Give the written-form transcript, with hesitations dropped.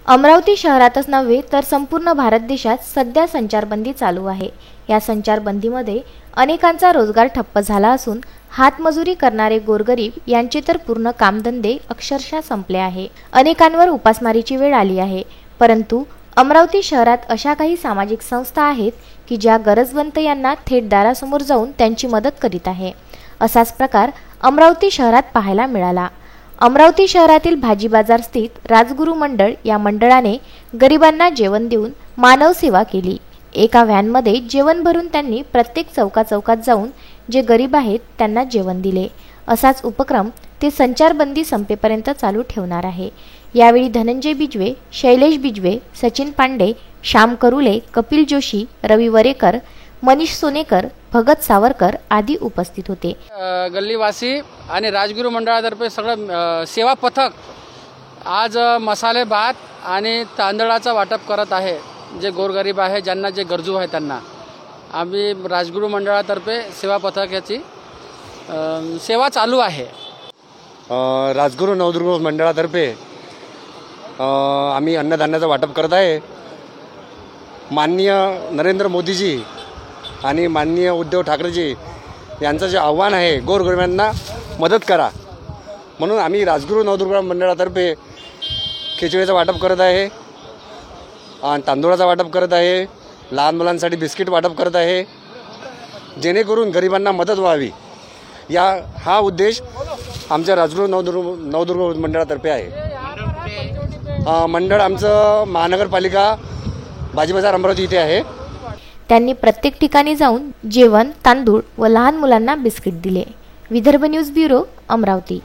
अमरावती शहरातच नव्हे तर संपूर्ण भारत देशात सध्या संचारबंदी चालू आहे। या संचारबंदीमध्ये अनेकांचा रोजगार ठप्प झाला असून हातमजुरी करणारे गोरगरीब यांचे तर पूर्ण कामधंदे अक्षरशः संपले आहे। अनेकांवर उपासमारीची वेळ आली आहे। परंतु अमरावती शहरात अशा काही सामाजिक संस्था आहेत की ज्या गरजवंत यांना थेट दारासमोर जाऊन त्यांची मदत करीत आहे। असाच प्रकार अमरावती शहरात पाहायला मिळाला। अमरावती शहरातील भाजी बाजार स्थित राजगुरू मंडळ या मंडळाने गरिबांना जेवण देऊन मानव सेवा केली। एका व्हॅनमध्ये जेवण भरून त्यांनी प्रत्येक चौकात जाऊन जे गरीब आहेत त्यांना जेवण दिले। असाच उपक्रम ते संचारबंदी संपेपर्यंत चालू ठेवणार आहे। यावेळी धनंजय बिजवे, शैलेश बिजवे, सचिन पांडे, श्याम करुले, कपिल जोशी, रवी वरेकर, मनीष सोनेकर, भगत सावरकर आदी उपस्थित होते। गल्लीवासी आणि राजगुरू मंडळातर्फे सगळं सेवा पथक आज मसाले भात आणि तांदळाचं वाटप करत आहे। जे गोरगरीब आहे, ज्यांना जे गरजू आहे त्यांना आम्ही राजगुरू मंडळातर्फे सेवा पथक याची सेवा चालू आहे। राजगुरू नवदुर्ग मंडळातर्फे आम्ही अन्नधान्याचं वाटप करत आहे। माननीय नरेंद्र मोदीजी आणि माननीय उद्धव ठाकरेजी यांचं जे आव्हान आहे गोरगरिबांना मदत करा, म्हणून आम्ही राजगुरू नवदुर्ग मंडळातर्फे खिचडीचं वाटप करत आहे, तांदूळाचं वाटप करत आहे, लहान मुलांसाठी बिस्किट वाटप करत आहे, जेणेकरून गरिबांना मदत व्हावी। हा उद्देश आमच्या राजगुरू नवदुर्ग मंडळातर्फे आहे। मंडळ आमचं महानगरपालिका भाजी बाजार अमरावती इथे आहे। त्यांनी प्रत्येक ठिकाणी जाऊन जेवण, तांदूळ व लहान मुलांना बिस्किट दिले। Vidarbha news bureau, Amravati.